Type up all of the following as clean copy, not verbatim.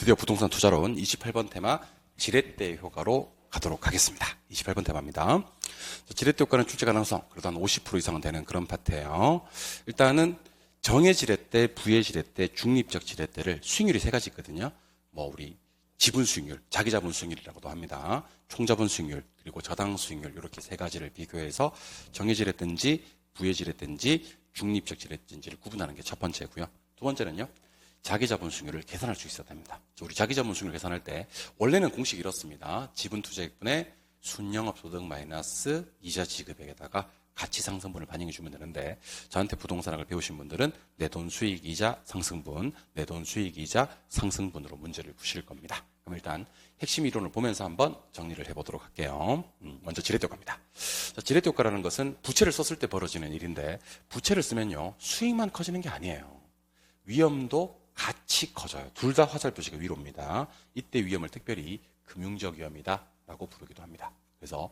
드디어 부동산 투자론 28번 테마 지렛대 효과로 가도록 하겠습니다. 28번 테마입니다. 지렛대 효과는 출제 가능성 그래도 한 50% 이상은 되는 그런 파트예요. 일단은 정의 지렛대, 부의 지렛대, 중립적 지렛대를 수익률이 세 가지 있거든요. 우리 지분 수익률, 자기 자본 수익률이라고도 합니다. 총자본 수익률, 그리고 저당 수익률 이렇게 세 가지를 비교해서 정의 지렛대인지 부의 지렛대인지 중립적 지렛대인지를 구분하는 게 첫 번째고요. 두 번째는요. 자기 자본 수익률을 계산할 수 있어야 됩니다. 우리 자기 자본 수익률 계산할 때 원래는 공식이 이렇습니다. 지분 투자액분의 순영업소득 마이너스 이자 지급액에다가 가치 상승분을 반영해 주면 되는데 저한테 부동산학을 배우신 분들은 내돈 수익 이자 상승분, 내돈 수익 이자 상승분으로 문제를 푸실 겁니다. 그럼 일단 핵심 이론을 보면서 한번 정리를 해보도록 할게요. 먼저 지렛대 효과입니다. 지렛대 효과라는 것은 부채를 썼을 때 벌어지는 일인데 부채를 쓰면요 수익만 커지는 게 아니에요. 위험도 같이 커져요. 둘 다 화살표시가 위로입니다. 이때 위험을 특별히 금융적 위험이다 라고 부르기도 합니다. 그래서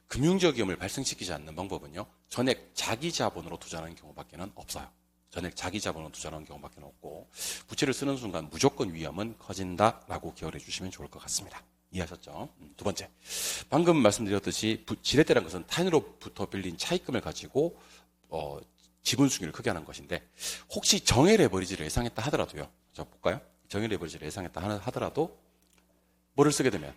금융적 위험을 발생시키지 않는 방법은요. 전액 자기 자본으로 투자하는 경우밖에는 없어요. 전액 자기 자본으로 투자하는 경우밖에 없고 부채를 쓰는 순간 무조건 위험은 커진다라고 기억해 주시면 좋을 것 같습니다. 이해하셨죠? 두 번째, 방금 말씀드렸듯이 지렛대라는 것은 타인으로부터 빌린 차입금을 가지고 지분 수익률을 크게 하는 것인데 혹시 정의 레버리지를 예상했다 하더라도요. 자 볼까요? 정의 레버리지를 예상했다 하더라도 뭐를 쓰게 되면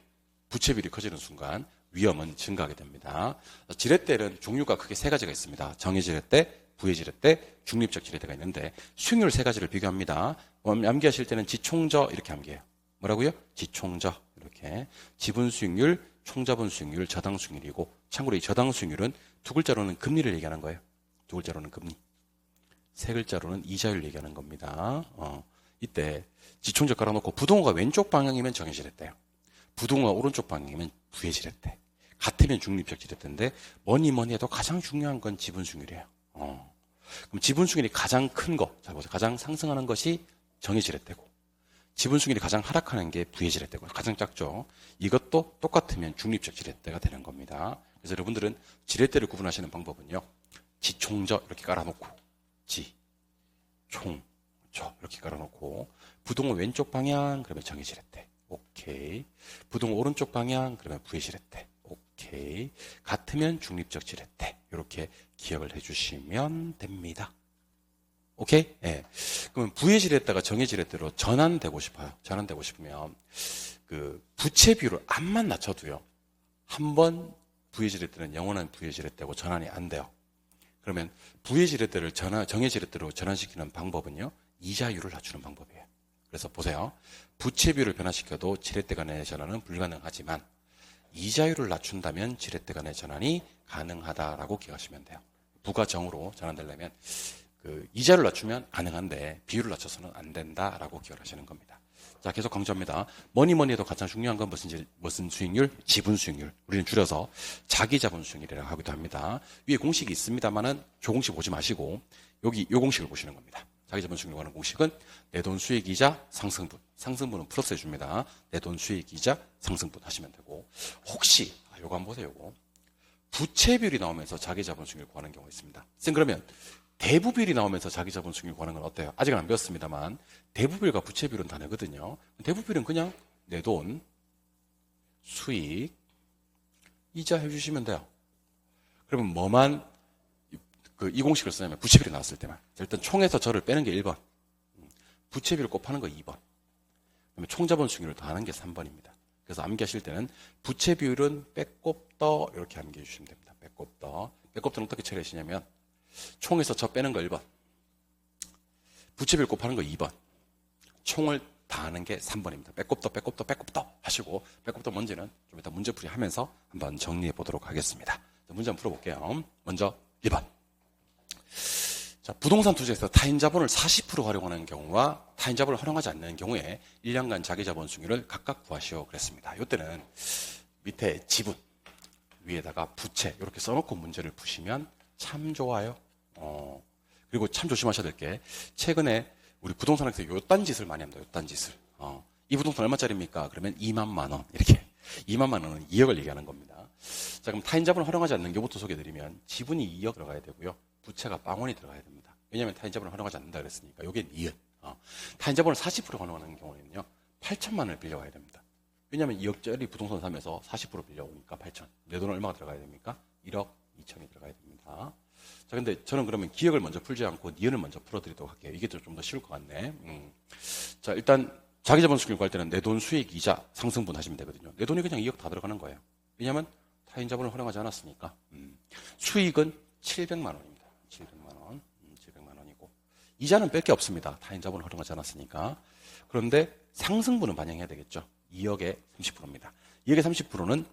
부채 비율이 커지는 순간 위험은 증가하게 됩니다. 지렛대는 종류가 크게 세 가지가 있습니다. 정의 지렛대, 부의 지렛대, 중립적 지렛대가 있는데 수익률 세 가지를 비교합니다. 암기하실 때는 지총저 이렇게 암기해요. 뭐라고요? 지총저 이렇게 지분 수익률, 총자본 수익률, 저당 수익률이고 참고로 이 저당 수익률은 두 글자로는 금리를 얘기하는 거예요. 두 글자로는 금리, 세 글자로는 이자율 얘기하는 겁니다. 이때 지총저 깔아놓고 부동호가 왼쪽 방향이면 정의 지렛대요. 부동호가 오른쪽 방향이면 부의 지렛대. 같으면 중립적 지렛대인데 뭐니 해도 가장 중요한 건 지분 수익률이에요. 그럼 지분 수익률이 가장 큰 거, 자 보세요. 가장 상승하는 것이 정의 지렛대고 지분 수익률이 가장 하락하는 게 부의 지렛대고 가장 작죠. 이것도 똑같으면 중립적 지렛대가 되는 겁니다. 그래서 여러분들은 지렛대를 구분하시는 방법은요. 지총저 이렇게 깔아놓고 지총저 이렇게 깔아놓고 부동호 왼쪽 방향 그러면 정의 지렛대 오케이. 부동호 오른쪽 방향 그러면 부의 지렛대 오케이. 같으면 중립적 지렛대 이렇게 기억을 해주시면 됩니다. 오케이? 네. 그러면 부의 지렛대가 정의 지렛대로 전환되고 싶어요. 전환되고 싶으면 그 부채 비율을 암만 낮춰도요. 한번 부의 지렛대는 영원한 부의 지렛대고 전환이 안 돼요. 그러면 부의 지렛대를 정의 지렛대로 전환시키는 방법은요. 이자율을 낮추는 방법이에요. 그래서 보세요. 부채 비율을 변화시켜도 지렛대 간의 전환은 불가능하지만 이자율을 낮춘다면 지렛대 간의 전환이 가능하다라고 기억하시면 돼요. 부가 정으로 전환되려면 이자를 낮추면 가능한데 비율을 낮춰서는 안 된다라고 기억하시는 겁니다. 자, 계속 강조합니다. 뭐니 해도 가장 중요한 건 무슨 수익률? 지분 수익률. 우리는 줄여서 자기 자본 수익률이라고 하기도 합니다. 위에 공식이 있습니다만은 저 공식 보지 마시고 여기 이 공식을 보시는 겁니다. 자기 자본 수익률 하는 공식은 내돈 수익 이자 상승분. 상승분은 플러스 해줍니다. 내돈 수익 이자 상승분 하시면 되고 혹시 요거 한번 보세요. 요거. 부채 비율이 나오면서 자기 자본 수익률 구하는 경우가 있습니다. 쌤 그러면 대부 비율이 나오면서 자기 자본 수익률 구하는 건 어때요? 아직은 안 배웠습니다만 대부 비율과 부채 비율은 다 내거든요. 대부 비율은 그냥 내 돈, 수익, 이자 해주시면 돼요. 그러면 뭐만 이 공식을 쓰냐면 부채 비율이 나왔을 때만 일단 총에서 저를 빼는 게 1번, 부채 비율 곱하는 거 2번, 그다음에 총자본 수익률을 더하는 게 3번입니다. 그래서 암기하실 때는 부채 비율은 빼곱더 이렇게 암기해 주시면 됩니다. 빼곱더. 빼곱더는 어떻게 처리하시냐면 총에서 저 빼는 거 1번, 부채 비율 곱하는 거 2번, 총을 다하는 게 3번입니다. 빼곱더 하시고 빼곱더 문제는 좀 이따 문제풀이 하면서 한번 정리해 보도록 하겠습니다. 문제 한번 풀어볼게요. 먼저 1번. 자, 부동산 투자에서 타인 자본을 40% 활용하는 경우와 타인 자본을 활용하지 않는 경우에 1년간 자기 자본 수익률을 각각 구하시오 그랬습니다. 이때는 밑에 지분, 위에다가 부채 이렇게 써놓고 문제를 푸시면 참 좋아요. 그리고 참 조심하셔야 될 게 최근에 우리 부동산학에서 요딴 짓을 많이 합니다. 요딴 짓을. 이 부동산 얼마짜리입니까? 그러면 2만 원 이렇게 2만 원은 2억을 얘기하는 겁니다. 자, 그럼 타인 자본을 활용하지 않는 경우부터 소개해드리면 지분이 2억 들어가야 되고요. 부채가 0원이 들어가야 됩니다. 왜냐하면 타인 자본을 활용하지 않는다 그랬으니까 여기는 2억. 타인 자본을 40% 활용하는 경우에는요. 8천만 원을 빌려와야 됩니다. 왜냐하면 2억짜리 부동산 사면서 40% 빌려오니까 8천. 내 돈은 얼마가 들어가야 됩니까? 1억 2천이 들어가야 됩니다. 자, 근데 저는 그러면 기억을 먼저 풀지 않고 니은을 먼저 풀어드리도록 할게요. 이게 좀 더 쉬울 것 같네. 자, 일단 자기자본 수익률 구할 때는 내 돈 수익 이자 상승분 하시면 되거든요. 내 돈이 그냥 2억 다 들어가는 거예요. 왜냐하면 타인 자본을 활용하지 않았으니까. 수익은 700만 원입니다. 700만 원. 700만 원이고. 이자는 뺄 게 없습니다. 타인 자본을 활용하지 않았으니까. 그런데 상승분은 반영해야 되겠죠. 2억의 30%입니다. 2억의 30%는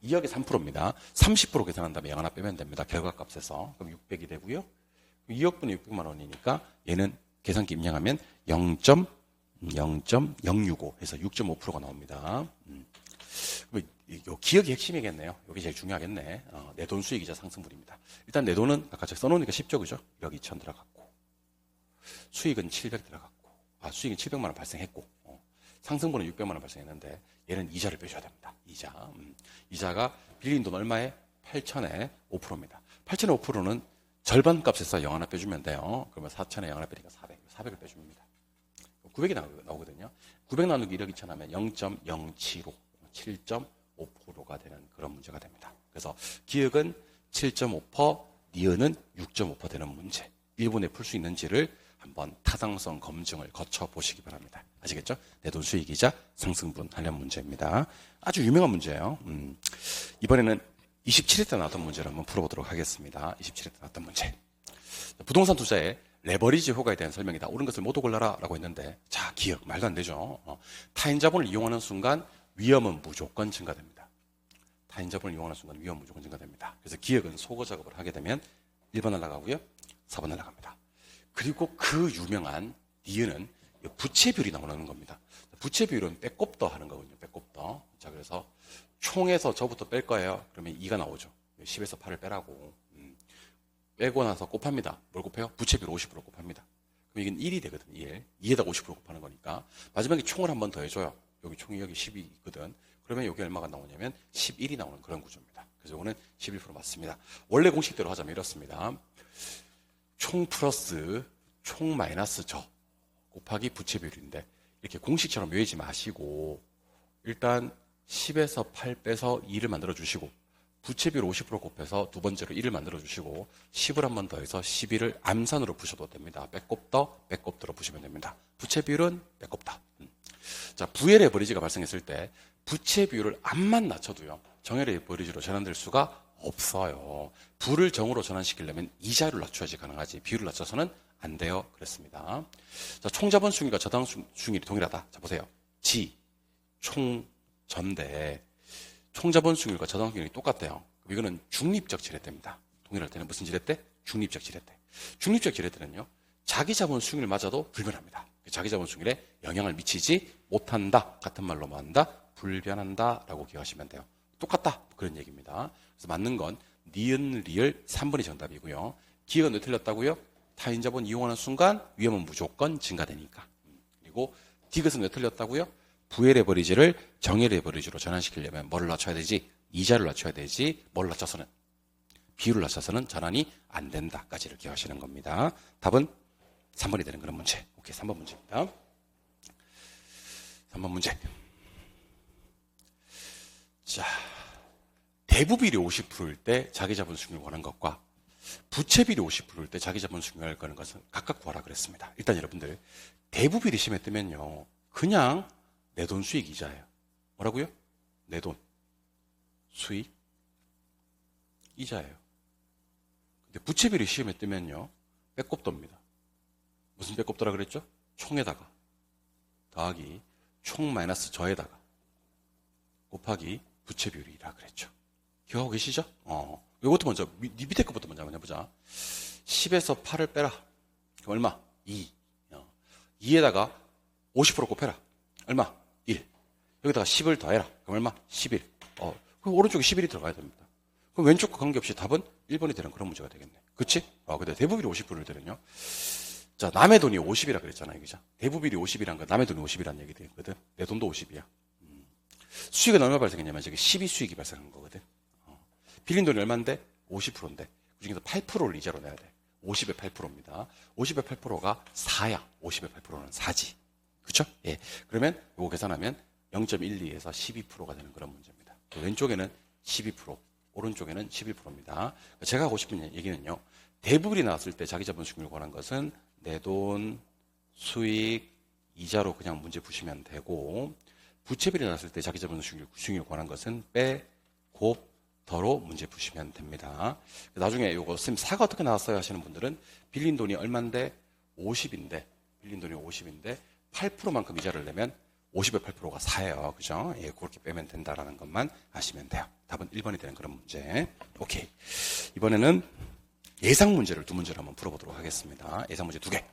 2억의 3%입니다. 30% 계산한 다음에 영 하나 빼면 됩니다. 결과값에서. 그럼 600이 되고요. 2억분이 600만 원이니까 얘는 계산기 입력하면 0.065 해서 6.5%가 나옵니다. 요 기억이 핵심이겠네요. 이게 제일 중요하겠네. 내 돈 수익이자 상승분입니다. 일단 내 돈은 아까 제가 써놓으니까 쉽죠, 그죠? 1억 2천 들어갔고 수익은 700 들어갔고 수익은 700만 원 발생했고 상승분은 600만 원 발생했는데 얘는 이자를 빼줘야 됩니다. 이자가 빌린 돈 얼마에? 8천에 5%입니다. 8천에 5%는 절반 값에서 0 하나 빼주면 돼요. 그러면 4천에 0 하나 빼니까 400을 빼줍니다. 900이 나오거든요. 900 나누기 1억 2천 하면 0.075, 7.5%가 되는 그런 문제가 됩니다. 그래서 기억은 7.5%, 니은은 6.5% 되는 문제. 1분에 풀 수 있는지를 한번 타당성 검증을 거쳐 보시기 바랍니다. 아시겠죠? 내 돈 수익이자 상승분 관련 문제입니다. 아주 유명한 문제예요. 이번에는 27회 때 나왔던 문제를 한번 풀어보도록 하겠습니다. 27회 때 나왔던 문제. 부동산 투자에 레버리지 효과에 대한 설명이다. 옳은 것을 모두 골라라 라고 했는데 자, 기억 말도 안 되죠. 타인 자본을 이용하는 순간 위험은 무조건 증가됩니다. 타인 자본을 이용하는 순간 위험은 무조건 증가됩니다. 그래서 기억은 소거 작업을 하게 되면 1번 날아가고요. 4번 날아갑니다. 그리고 그 유명한 니은은 부채 비율이 나오는 겁니다. 부채 비율은 빼꼽더 하는 거거든요. 빼꼽더. 자, 그래서 총에서 저부터 뺄 거예요. 그러면 2가 나오죠. 10에서 8을 빼라고. 빼고 나서 곱합니다. 뭘 곱해요? 부채 비율 50% 곱합니다. 그럼 이건 1이 되거든요. 1. 2에다 50% 곱하는 거니까. 마지막에 총을 한 번 더 해줘요. 여기 총이 여기 10이 있거든. 그러면 여기 얼마가 나오냐면 11이 나오는 그런 구조입니다. 그래서 이거는 11% 맞습니다. 원래 공식대로 하자면 이렇습니다. 총 플러스 총 마이너스 저 곱하기 부채 비율인데 이렇게 공식처럼 외우지 마시고 일단 10에서 8 빼서 2를 만들어 주시고 부채 비율 50% 곱해서 두 번째로 1을 만들어 주시고 10을 한 번 더해서 11을 암산으로 푸셔도 됩니다. 빼꼽더로 푸시면 됩니다. 부채 비율은 빼꼽다. 자, 부의 레버리지가 발생했을 때 부채 비율을 암만 낮춰도요. 정의 레버리지로 전환될 수가 없어요. 부를 정으로 전환시키려면 이자를 낮춰야지 가능하지 비율을 낮춰서는 안 돼요. 그랬습니다. 자, 총자본 수익률과 저당 수익률이 동일하다. 자, 보세요. 총전대 총자본 수익률과 저당 수익률이 똑같대요. 이거는 중립적 지렛대입니다. 동일할 때는 무슨 지렛대? 중립적 지렛대. 중립적 지렛대는요. 자기 자본 수익률 맞아도 불변합니다. 자기 자본 수익률에 영향을 미치지 못한다. 같은 말로 뭐 한다? 불변한다. 라고 기억하시면 돼요. 똑같다. 그런 얘기입니다. 그래서 맞는 건 니은, 리을 3번이 정답이고요. 기억은 왜 틀렸다고요? 타인 자본 이용하는 순간 위험은 무조건 증가되니까. 그리고 디귿은 왜 틀렸다고요? 부의 레버리지를 정의 레버리지로 전환시키려면 뭐를 낮춰야 되지? 이자를 낮춰야 되지. 뭘 낮춰서는? 비율을 낮춰서는 전환이 안 된다까지를 기억하시는 겁니다. 답은 3번이 되는 그런 문제. 오케이, 3번 문제입니다. 3번 문제. 자, 대부비율이 50%일 때 자기자본 수익률을 구하는 것과 부채비율이 50%일 때 자기자본 수익률을 구하는 것은 각각 구하라 그랬습니다. 일단 여러분들 대부비율이 시험에 뜨면요. 그냥 내 돈 수익 이자예요. 뭐라고요? 내 돈 수익 이자예요. 근데 부채비율이 시험에 뜨면요. 빼꼽도입니다. 무슨 빼꼽도라 그랬죠? 총에다가 더하기 총 마이너스 저에다가 곱하기 부채비율이라 그랬죠. 기억하고 계시죠? 이것도 먼저 밑에 것부터 먼저 한번 해보자. 10에서 8을 빼라. 그럼 얼마? 2. 2에다가 50% 곱해라. 얼마? 1. 여기다가 10을 더해라. 그럼 얼마? 11. 그럼 오른쪽에 11이 들어가야 됩니다. 그럼 왼쪽과 관계없이 답은 1번이 되는 그런 문제가 되겠네. 그치? 근데 대부비율이 50%를 되면요. 자, 남의 돈이 50이라 그랬잖아요. 그죠? 대부비율이 50이란 건 남의 돈이 50이라는 얘기 되거든. 내 돈도 50이야. 수익은 얼마 발생했냐면 저기 12 수익이 발생한 거거든. 빌린 돈이 얼마인데? 50%인데 그중에서 8%를 이자로 내야 돼. 50에 8%입니다. 50에 8%가 4야. 50에 8%는 4지. 그렇죠? 예. 그러면 이거 계산하면 0.12에서 12%가 되는 그런 문제입니다. 왼쪽에는 12%, 오른쪽에는 11%입니다. 제가 하고 싶은 얘기는요. 대부분이 나왔을 때 자기자본수익률 관한 것은 내 돈, 수익, 이자로 그냥 문제 푸시면 되고 부채비리 나왔을 때 자기자본수익률 관한 것은 빼, 곱, 더로 문제 푸시면 됩니다. 나중에 요거 쌤 사가 어떻게 나왔어요 하시는 분들은 빌린 돈이 얼마인데 50인데 빌린 돈이 50인데 8%만큼 이자를 내면 50에 8%가 4예요. 그죠? 예, 그렇게 빼면 된다라는 것만 아시면 돼요. 답은 1번이 되는 그런 문제. 오케이. 이번에는 예상 문제를 두 문제를 한번 풀어보도록 하겠습니다. 예상 문제 2개.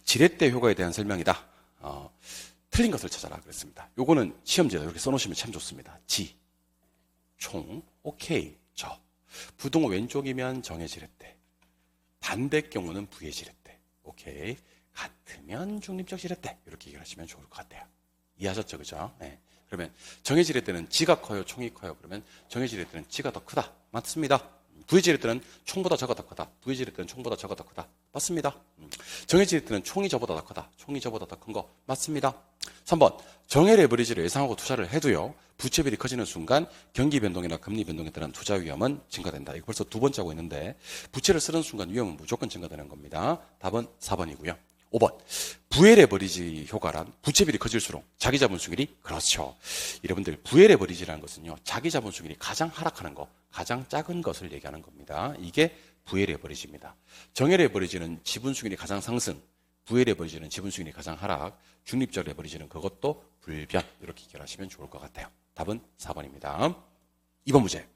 지렛대 효과에 대한 설명이다. 틀린 것을 찾아라 그랬습니다. 요거는 시험지에 이렇게 써놓으시면 참 좋습니다. 지, 총, 오케이, 저. 부동호 왼쪽이면 정의 지렛대. 반대 경우는 부의 지렛대. 오케이. 같으면 중립적 지렛대. 이렇게 얘기를 하시면 좋을 것 같아요. 이해하셨죠? 그죠? 네. 그러면 정의 지렛대는 지가 커요? 총이 커요? 그러면 정의 지렛대는 지가 더 크다. 맞습니다. 부의 지렛대는 총보다 저가 더 크다. 부의 지렛대는 총보다 저가 더 크다. 맞습니다. 정의 지렛대는 총이 저보다 더 크다. 총이 저보다 더 큰 거. 맞습니다. 3번. 정의 레버리지를 예상하고 투자를 해도요. 부채비율이 커지는 순간 경기 변동이나 금리 변동에 따른 투자 위험은 증가된다. 이거 벌써 두 번째 하고 있는데 부채를 쓰는 순간 위험은 무조건 증가되는 겁니다. 답은 4번이고요. 5번. 부의 레버리지 효과란 부채비율이 커질수록 자기 자본수익률이 그렇죠. 여러분들 부의 레버리지라는 것은요. 자기 자본수익률이 가장 하락하는 거, 가장 작은 것을 얘기하는 겁니다. 이게 부의 레버리지입니다. 정의 레버리지는 지분수익률이 가장 상승, 부의 레버리지는 지분수익률이 가장 하락, 중립적 레버리지는 그것도 불변. 이렇게 기억하시면 좋을 것 같아요. 답은 4번입니다. 2번 문제.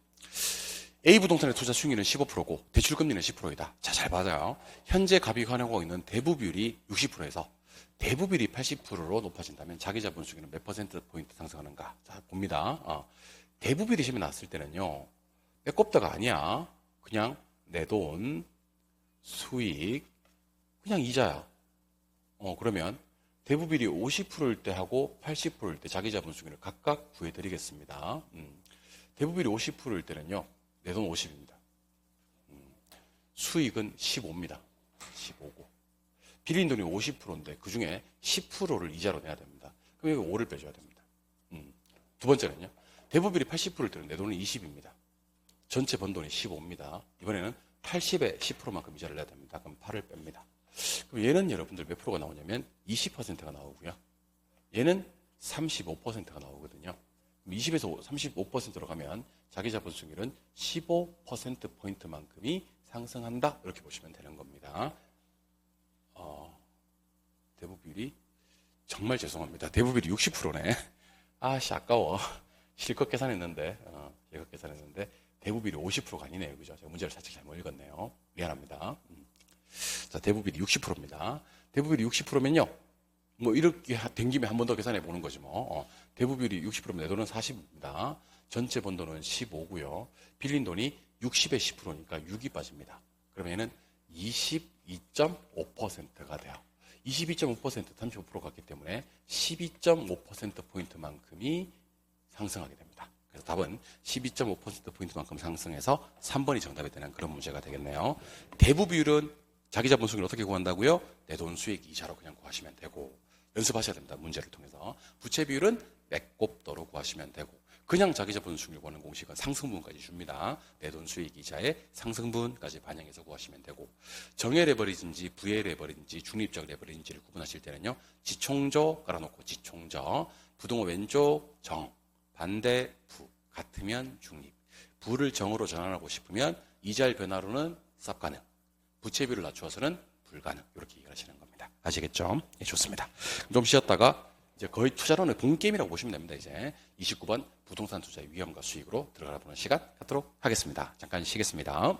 A 부동산의 투자 수익률은 15%고 대출금리는 10%이다. 자, 잘 봐요. 현재 갑이 환영하고 있는 대부 비율이 60%에서 대부 비율이 80%로 높아진다면 자기 자본 수익률은 몇 퍼센트 포인트 상승하는가? 자, 봅니다. 대부 비율이 시험에 나왔을 때는요. 빼꼽다가 아니야. 그냥 내 돈, 수익, 그냥 이자야. 그러면 대부 비율이 50%일 때 하고 80%일 때 자기 자본 수익률을 각각 구해드리겠습니다. 대부 비율이 50%일 때는요. 내 돈 50입니다. 수익은 15입니다. 15고. 빌린 돈이 50%인데 그 중에 10%를 이자로 내야 됩니다. 그럼 여기 5를 빼줘야 됩니다. 두 번째는요. 대부비율이 80%일 때는 내 돈은 20입니다. 전체 번 돈이 15입니다. 이번에는 80에 10%만큼 이자를 내야 됩니다. 그럼 8을 뺍니다. 그럼 얘는 여러분들 몇 프로가 나오냐면 20%가 나오고요. 얘는 35%가 나오거든요. 20에서 35%로 가면 자기 자본 수익률은 15%포인트만큼이 상승한다. 이렇게 보시면 되는 겁니다. 대부 비율이 정말 죄송합니다. 대부 비율이 60%네. 아까워. 실컷 계산했는데 대부 비율이 50%가 아니네요. 그죠? 제가 문제를 살짝 잘못 읽었네요. 미안합니다. 자, 대부 비율이 60%입니다. 대부 비율이 60%면요. 뭐 이렇게 된 김에 한 번 더 계산해 보는 거지 뭐. 대부 비율이 60%면 내 돈은 40입니다. 전체 번 돈은 15고요. 빌린 돈이 60에 10%니까 6이 빠집니다. 그러면은 22.5%가 돼요. 22.5% 35% 갔기 때문에 12.5%포인트만큼이 상승하게 됩니다. 그래서 답은 12.5%포인트만큼 상승해서 3번이 정답이 되는 그런 문제가 되겠네요. 대부 비율은 자기 자본 수익을 어떻게 구한다고요? 내 돈 수익 이자로 그냥 구하시면 되고 연습하셔야 됩니다. 문제를 통해서. 부채 비율은 빼꼽도로 구하시면 되고 그냥 자기 자본 수익을 구하는 공식은 상승분까지 줍니다. 내 돈 수익 이자의 상승분까지 반영해서 구하시면 되고 정의 레버리지인지 부의 레버리지인지 중립적 레버리지인지를 구분하실 때는요. 지총조 깔아놓고 지총저 부동호 왼쪽 정 반대 부 같으면 중립 부를 정으로 전환하고 싶으면 이자율 변화로는 쌉 가능 부채 비율을 낮추어서는 불가능 이렇게 얘기하시는 겁니다. 아시겠죠? 예, 좋습니다. 좀 쉬었다가 이제 거의 투자론의 본 게임이라고 보시면 됩니다. 이제 29번 부동산 투자의 위험과 수익으로 들어가 보는 시간 갖도록 하겠습니다. 잠깐 쉬겠습니다.